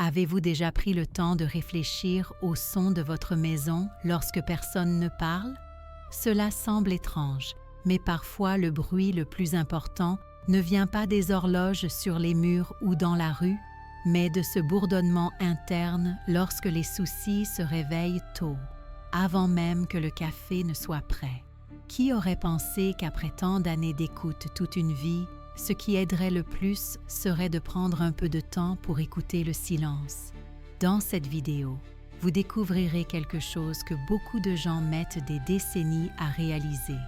Avez-vous déjà pris le temps de réfléchir au son de votre maison lorsque personne ne parle? Cela semble étrange, mais parfois le bruit le plus important ne vient pas des horloges sur les murs ou dans la rue, mais de ce bourdonnement interne lorsque les soucis se réveillent tôt, avant même que le café ne soit prêt. Qui aurait pensé qu'après tant d'années d'écoute toute une vie, ce qui aiderait le plus serait de prendre un peu de temps pour écouter le silence? Dans cette vidéo, vous découvrirez quelque chose que beaucoup de gens mettent des décennies à réaliser.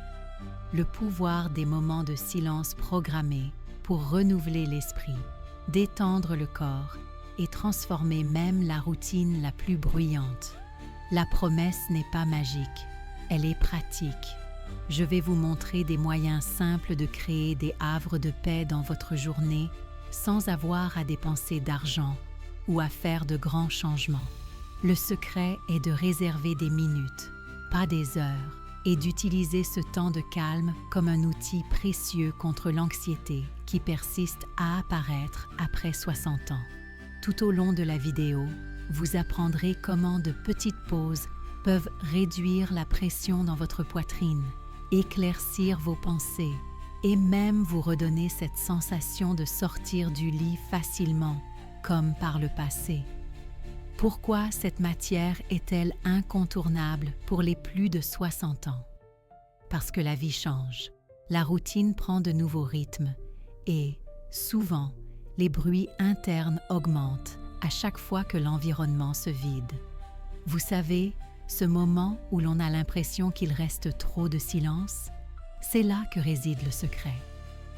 Le pouvoir des moments de silence programmés pour renouveler l'esprit, détendre le corps et transformer même la routine la plus bruyante. La promesse n'est pas magique, elle est pratique. Je vais vous montrer des moyens simples de créer des havres de paix dans votre journée sans avoir à dépenser d'argent ou à faire de grands changements. Le secret est de réserver des minutes, pas des heures, et d'utiliser ce temps de calme comme un outil précieux contre l'anxiété qui persiste à apparaître après 60 ans. Tout au long de la vidéo, vous apprendrez comment de petites pauses peuvent réduire la pression dans votre poitrine, éclaircir vos pensées et même vous redonner cette sensation de sortir du lit facilement, comme par le passé. Pourquoi cette matière est-elle incontournable pour les plus de 60 ans? Parce que la vie change, la routine prend de nouveaux rythmes et, souvent, les bruits internes augmentent à chaque fois que l'environnement se vide. Vous savez, ce moment où l'on a l'impression qu'il reste trop de silence, c'est là que réside le secret.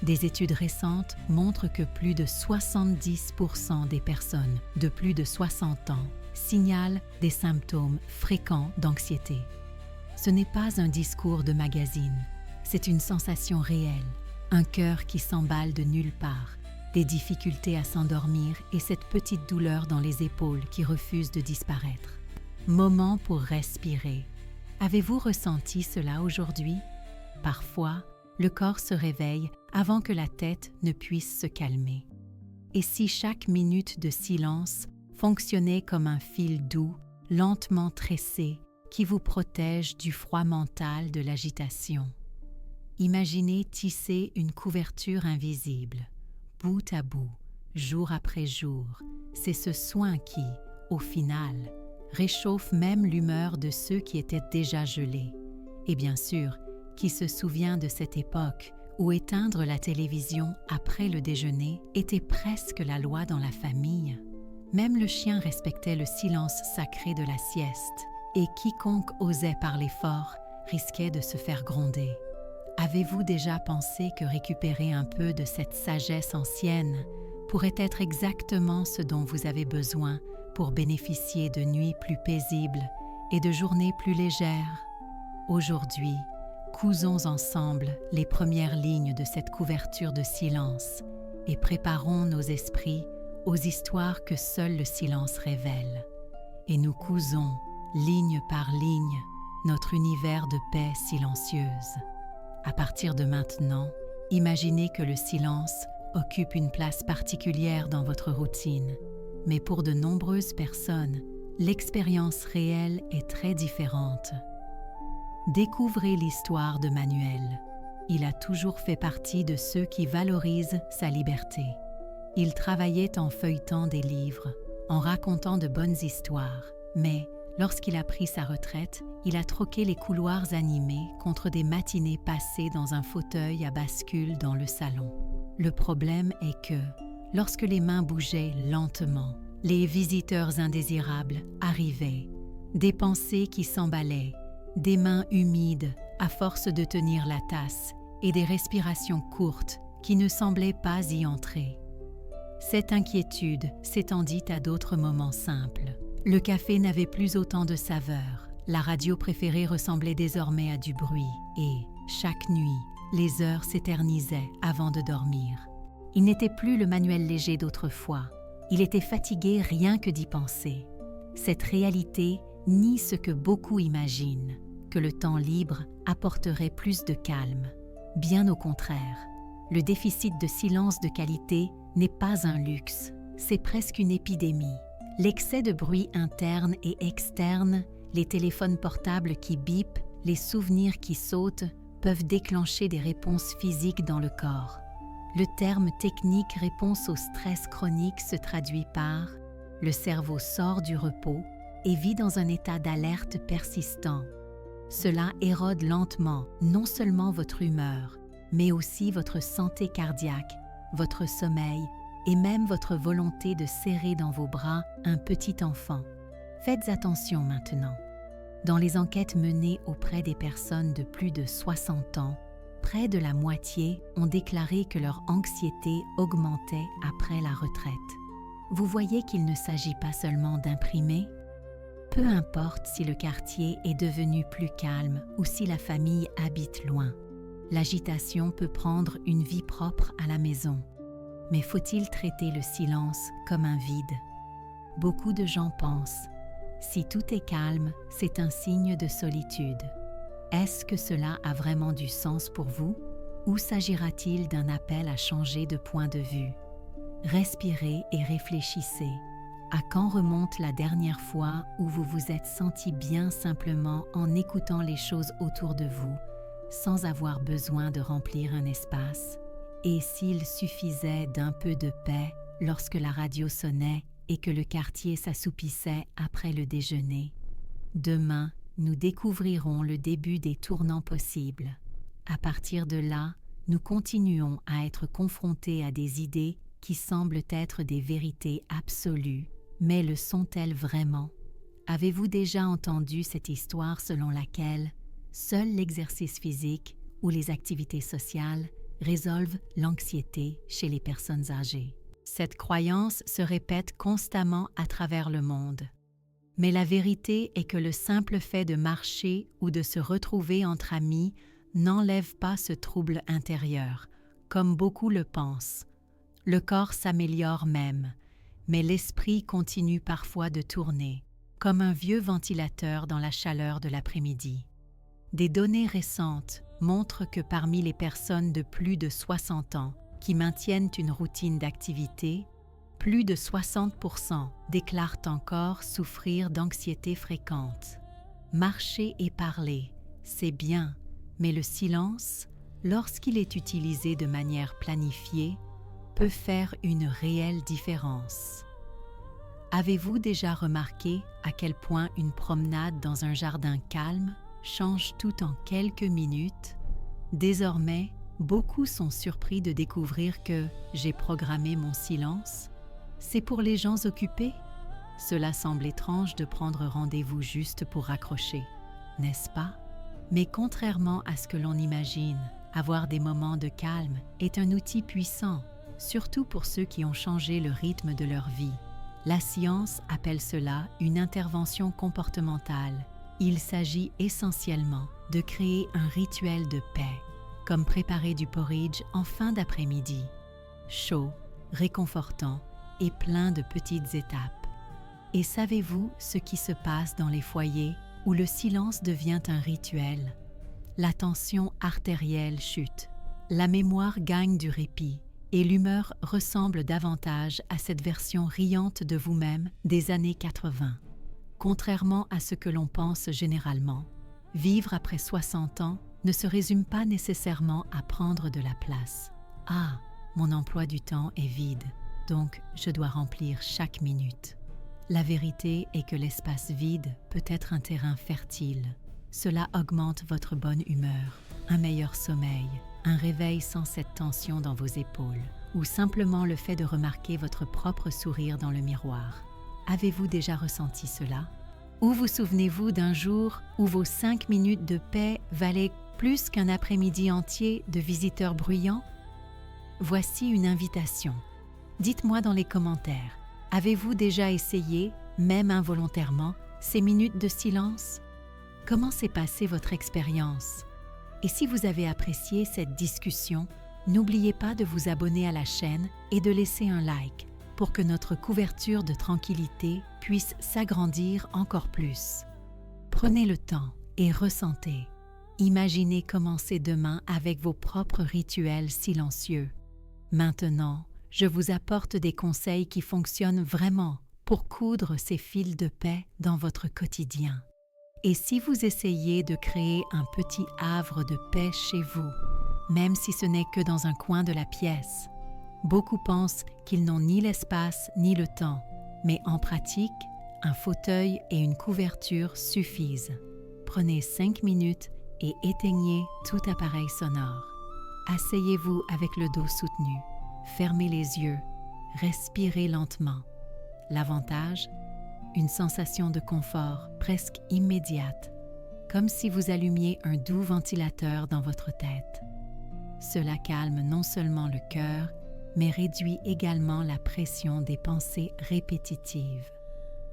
Des études récentes montrent que plus de 70% des personnes de plus de 60 ans signalent des symptômes fréquents d'anxiété. Ce n'est pas un discours de magazine, c'est une sensation réelle, un cœur qui s'emballe de nulle part, des difficultés à s'endormir et cette petite douleur dans les épaules qui refuse de disparaître. Moment pour respirer. Avez-vous ressenti cela aujourd'hui? Parfois, le corps se réveille avant que la tête ne puisse se calmer. Et si chaque minute de silence fonctionnait comme un fil doux, lentement tressé, qui vous protège du froid mental de l'agitation? Imaginez tisser une couverture invisible, bout à bout, jour après jour. C'est ce soin qui, au final, réchauffe même l'humeur de ceux qui étaient déjà gelés. Et bien sûr, qui se souvient de cette époque où éteindre la télévision après le déjeuner était presque la loi dans la famille? Même le chien respectait le silence sacré de la sieste, et quiconque osait parler fort risquait de se faire gronder. Avez-vous déjà pensé que récupérer un peu de cette sagesse ancienne pourrait être exactement ce dont vous avez besoin pour bénéficier de nuits plus paisibles et de journées plus légères? Aujourd'hui, cousons ensemble les premières lignes de cette couverture de silence et préparons nos esprits aux histoires que seul le silence révèle. Et nous cousons, ligne par ligne, notre univers de paix silencieuse. À partir de maintenant, imaginez que le silence occupe une place particulière dans votre routine. Mais pour de nombreuses personnes, l'expérience réelle est très différente. Découvrez l'histoire de Manuel. Il a toujours fait partie de ceux qui valorisent sa liberté. Il travaillait en feuilletant des livres, en racontant de bonnes histoires, mais lorsqu'il a pris sa retraite, il a troqué les couloirs animés contre des matinées passées dans un fauteuil à bascule dans le salon. Le problème est que, lorsque les mains bougeaient lentement, les visiteurs indésirables arrivaient, des pensées qui s'emballaient, des mains humides à force de tenir la tasse et des respirations courtes qui ne semblaient pas y entrer. Cette inquiétude s'étendit à d'autres moments simples. Le café n'avait plus autant de saveur, la radio préférée ressemblait désormais à du bruit et, chaque nuit, les heures s'éternisaient avant de dormir. Il n'était plus le Manuel léger d'autrefois. Il était fatigué rien que d'y penser. Cette réalité nie ce que beaucoup imaginent, que le temps libre apporterait plus de calme. Bien au contraire, le déficit de silence de qualité n'est pas un luxe, c'est presque une épidémie. L'excès de bruit interne et externe, les téléphones portables qui bipent, les souvenirs qui sautent, peuvent déclencher des réponses physiques dans le corps. Le terme technique réponse au stress chronique se traduit par « le cerveau sort du repos et vit dans un état d'alerte persistant ». Cela érode lentement non seulement votre humeur, mais aussi votre santé cardiaque, votre sommeil et même votre volonté de serrer dans vos bras un petit enfant. Faites attention maintenant. Dans les enquêtes menées auprès des personnes de plus de 60 ans, près de la moitié ont déclaré que leur anxiété augmentait après la retraite. Vous voyez qu'il ne s'agit pas seulement d'imprimer. Peu importe si le quartier est devenu plus calme ou si la famille habite loin. L'agitation peut prendre une vie propre à la maison. Mais faut-il traiter le silence comme un vide? Beaucoup de gens pensent « si tout est calme, c'est un signe de solitude ». Est-ce que cela a vraiment du sens pour vous? Ou s'agira-t-il d'un appel à changer de point de vue? Respirez et réfléchissez. À quand remonte la dernière fois où vous vous êtes senti bien simplement en écoutant les choses autour de vous, sans avoir besoin de remplir un espace? Et s'il suffisait d'un peu de paix lorsque la radio sonnait et que le quartier s'assoupissait après le déjeuner? Demain, nous découvrirons le début des tournants possibles. À partir de là, nous continuons à être confrontés à des idées qui semblent être des vérités absolues, mais le sont-elles vraiment? Avez-vous déjà entendu cette histoire selon laquelle seul l'exercice physique ou les activités sociales résolvent l'anxiété chez les personnes âgées? Cette croyance se répète constamment à travers le monde. Mais la vérité est que le simple fait de marcher ou de se retrouver entre amis n'enlève pas ce trouble intérieur, comme beaucoup le pensent. Le corps s'améliore même, mais l'esprit continue parfois de tourner, comme un vieux ventilateur dans la chaleur de l'après-midi. Des données récentes montrent que parmi les personnes de plus de 60 ans qui maintiennent une routine d'activité, plus de 60% déclarent encore souffrir d'anxiété fréquente. Marcher et parler, c'est bien, mais le silence, lorsqu'il est utilisé de manière planifiée, peut faire une réelle différence. Avez-vous déjà remarqué à quel point une promenade dans un jardin calme change tout en quelques minutes? Désormais, beaucoup sont surpris de découvrir que j'ai programmé mon silence. C'est pour les gens occupés? Cela semble étrange de prendre rendez-vous juste pour raccrocher, n'est-ce pas? Mais contrairement à ce que l'on imagine, avoir des moments de calme est un outil puissant, surtout pour ceux qui ont changé le rythme de leur vie. La science appelle cela une intervention comportementale. Il s'agit essentiellement de créer un rituel de paix, comme préparer du porridge en fin d'après-midi. Chaud, réconfortant et plein de petites étapes. Et savez-vous ce qui se passe dans les foyers où le silence devient un rituel? La tension artérielle chute, la mémoire gagne du répit et l'humeur ressemble davantage à cette version riante de vous-même des années 80. Contrairement à ce que l'on pense généralement, vivre après 60 ans ne se résume pas nécessairement à prendre de la place. Ah, mon emploi du temps est vide, donc je dois remplir chaque minute. La vérité est que l'espace vide peut être un terrain fertile. Cela augmente votre bonne humeur, un meilleur sommeil, un réveil sans cette tension dans vos épaules, ou simplement le fait de remarquer votre propre sourire dans le miroir. Avez-vous déjà ressenti cela? Ou vous souvenez-vous d'un jour où vos 5 minutes de paix valaient plus qu'un après-midi entier de visiteurs bruyants? Voici une invitation. Dites-moi dans les commentaires, avez-vous déjà essayé, même involontairement, ces minutes de silence? Comment s'est passée votre expérience? Et si vous avez apprécié cette discussion, n'oubliez pas de vous abonner à la chaîne et de laisser un like pour que notre couverture de tranquillité puisse s'agrandir encore plus. Prenez le temps et ressentez. Imaginez commencer demain avec vos propres rituels silencieux. Maintenant, je vous apporte des conseils qui fonctionnent vraiment pour coudre ces fils de paix dans votre quotidien. Et si vous essayez de créer un petit havre de paix chez vous, même si ce n'est que dans un coin de la pièce, beaucoup pensent qu'ils n'ont ni l'espace ni le temps, mais en pratique, un fauteuil et une couverture suffisent. Prenez 5 minutes et éteignez tout appareil sonore. Asseyez-vous avec le dos soutenu, fermez les yeux, respirez lentement. L'avantage, une sensation de confort presque immédiate, comme si vous allumiez un doux ventilateur dans votre tête. Cela calme non seulement le cœur, mais réduit également la pression des pensées répétitives.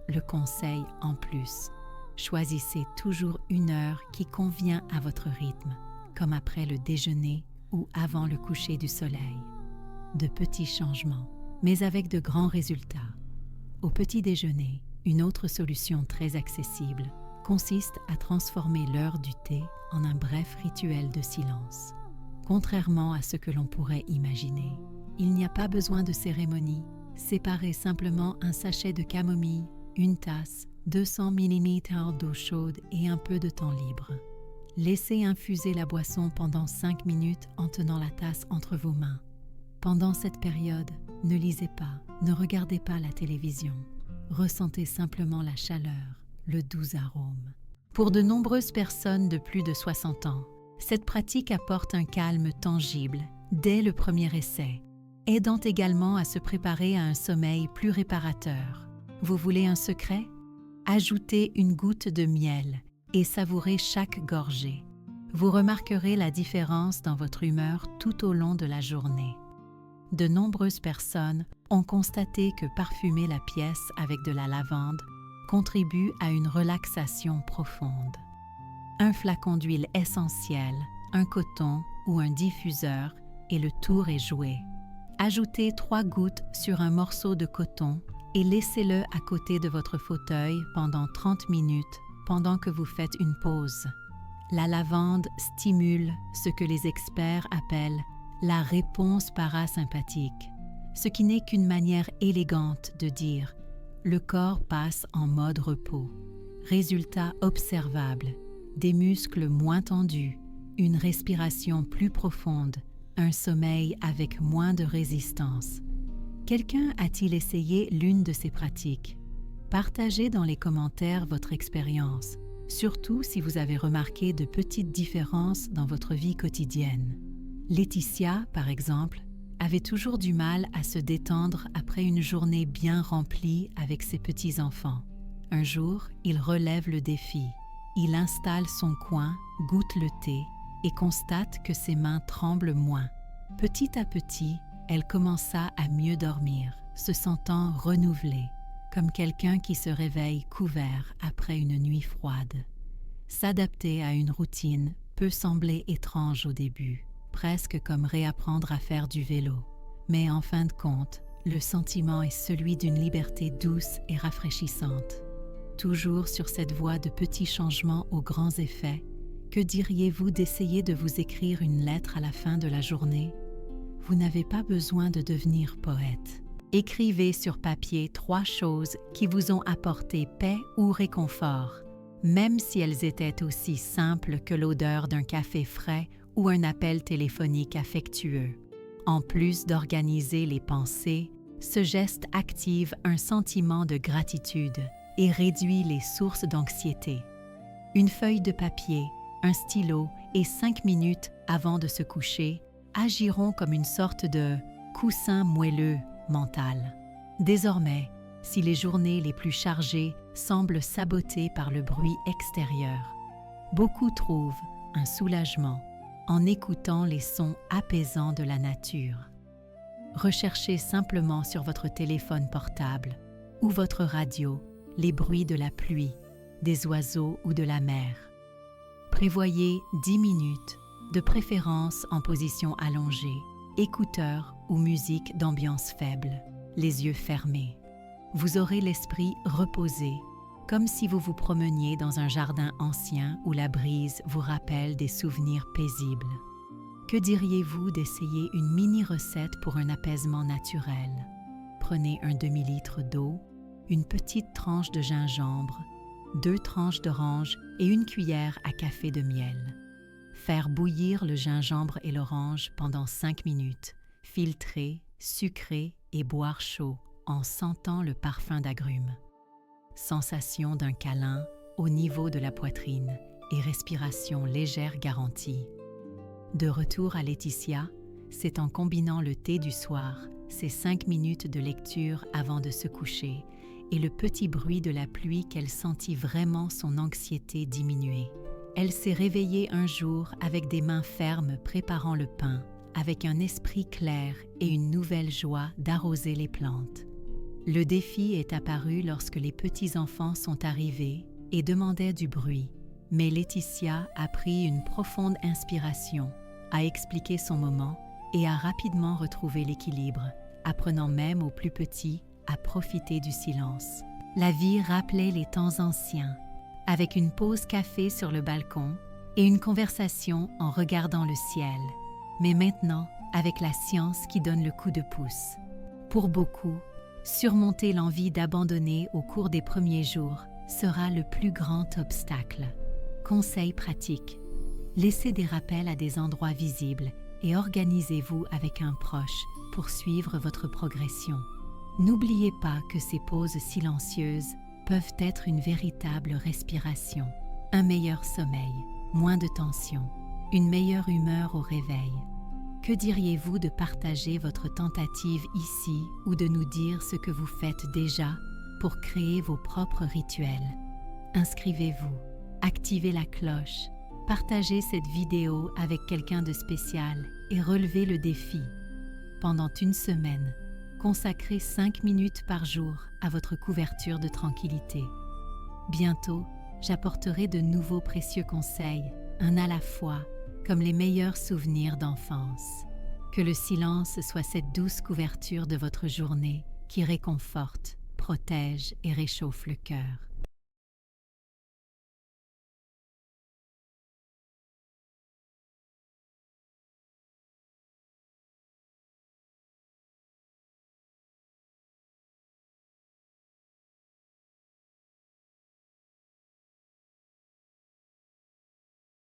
Le conseil en plus, choisissez toujours une heure qui convient à votre rythme, comme après le déjeuner ou avant le coucher du soleil. De petits changements, mais avec de grands résultats. Au petit déjeuner, une autre solution très accessible consiste à transformer l'heure du thé en un bref rituel de silence. Contrairement à ce que l'on pourrait imaginer, il n'y a pas besoin de cérémonie. Séparez simplement un sachet de camomille, une tasse, 200 ml d'eau chaude et un peu de temps libre. Laissez infuser la boisson pendant 5 minutes en tenant la tasse entre vos mains. Pendant cette période, ne lisez pas, ne regardez pas la télévision. Ressentez simplement la chaleur, le doux arôme. Pour de nombreuses personnes de plus de 60 ans, cette pratique apporte un calme tangible dès le premier essai, aidant également à se préparer à un sommeil plus réparateur. Vous voulez un secret? Ajoutez une goutte de miel et savourez chaque gorgée. Vous remarquerez la différence dans votre humeur tout au long de la journée. De nombreuses personnes ont constaté que parfumer la pièce avec de la lavande contribue à une relaxation profonde. Un flacon d'huile essentielle, un coton ou un diffuseur et le tour est joué. Ajoutez 3 gouttes sur un morceau de coton et laissez-le à côté de votre fauteuil pendant 30 minutes pendant que vous faites une pause. La lavande stimule ce que les experts appellent la réponse parasympathique, ce qui n'est qu'une manière élégante de dire « le corps passe en mode repos ». Résultat observable, des muscles moins tendus, une respiration plus profonde, un sommeil avec moins de résistance. Quelqu'un a-t-il essayé l'une de ces pratiques? Partagez dans les commentaires votre expérience, surtout si vous avez remarqué de petites différences dans votre vie quotidienne. Laetitia, par exemple, avait toujours du mal à se détendre après une journée bien remplie avec ses petits-enfants. Un jour, il relève le défi. Il installe son coin, goûte le thé et constate que ses mains tremblent moins. Petit à petit, elle commença à mieux dormir, se sentant renouvelée, comme quelqu'un qui se réveille couvert après une nuit froide. S'adapter à une routine peut sembler étrange au début, presque comme réapprendre à faire du vélo. Mais en fin de compte, le sentiment est celui d'une liberté douce et rafraîchissante. Toujours sur cette voie de petits changements aux grands effets, que diriez-vous d'essayer de vous écrire une lettre à la fin de la journée? Vous n'avez pas besoin de devenir poète. Écrivez sur papier 3 choses qui vous ont apporté paix ou réconfort, même si elles étaient aussi simples que l'odeur d'un café frais ou un appel téléphonique affectueux. En plus d'organiser les pensées, ce geste active un sentiment de gratitude et réduit les sources d'anxiété. Une feuille de papier, un stylo et 5 minutes avant de se coucher agiront comme une sorte de coussin moelleux mental. Désormais, si les journées les plus chargées semblent sabotées par le bruit extérieur, beaucoup trouvent un soulagement en écoutant les sons apaisants de la nature. Recherchez simplement sur votre téléphone portable ou votre radio les bruits de la pluie, des oiseaux ou de la mer. Prévoyez 10 minutes, de préférence en position allongée, écouteurs ou musique d'ambiance faible, les yeux fermés. Vous aurez l'esprit reposé, comme si vous vous promeniez dans un jardin ancien où la brise vous rappelle des souvenirs paisibles. Que diriez-vous d'essayer une mini-recette pour un apaisement naturel? Prenez un demi-litre d'eau, une petite tranche de gingembre, 2 tranches d'orange et une cuillère à café de miel. Faire bouillir le gingembre et l'orange pendant 5 minutes, filtrer, sucrer et boire chaud en sentant le parfum d'agrumes. Sensation d'un câlin au niveau de la poitrine et respiration légère garantie. De retour à Laetitia, c'est en combinant le thé du soir, ses 5 minutes de lecture avant de se coucher et le petit bruit de la pluie qu'elle sentit vraiment son anxiété diminuer. Elle s'est réveillée un jour avec des mains fermes préparant le pain, avec un esprit clair et une nouvelle joie d'arroser les plantes. Le défi est apparu lorsque les petits-enfants sont arrivés et demandaient du bruit, mais Laetitia a pris une profonde inspiration, a expliqué son moment et a rapidement retrouvé l'équilibre, apprenant même aux plus petits à profiter du silence. La vie rappelait les temps anciens, avec une pause café sur le balcon et une conversation en regardant le ciel, mais maintenant avec la science qui donne le coup de pouce. Pour beaucoup, surmonter l'envie d'abandonner au cours des premiers jours sera le plus grand obstacle. Conseil pratique: laissez des rappels à des endroits visibles et organisez-vous avec un proche pour suivre votre progression. N'oubliez pas que ces pauses silencieuses peuvent être une véritable respiration, un meilleur sommeil, moins de tension, une meilleure humeur au réveil. Que diriez-vous de partager votre tentative ici ou de nous dire ce que vous faites déjà pour créer vos propres rituels? Inscrivez-vous, activez la cloche, partagez cette vidéo avec quelqu'un de spécial et relevez le défi. Pendant une semaine, consacrez 5 minutes par jour à votre couverture de tranquillité. Bientôt, j'apporterai de nouveaux précieux conseils, un à la fois, comme les meilleurs souvenirs d'enfance. Que le silence soit cette douce couverture de votre journée qui réconforte, protège et réchauffe le cœur.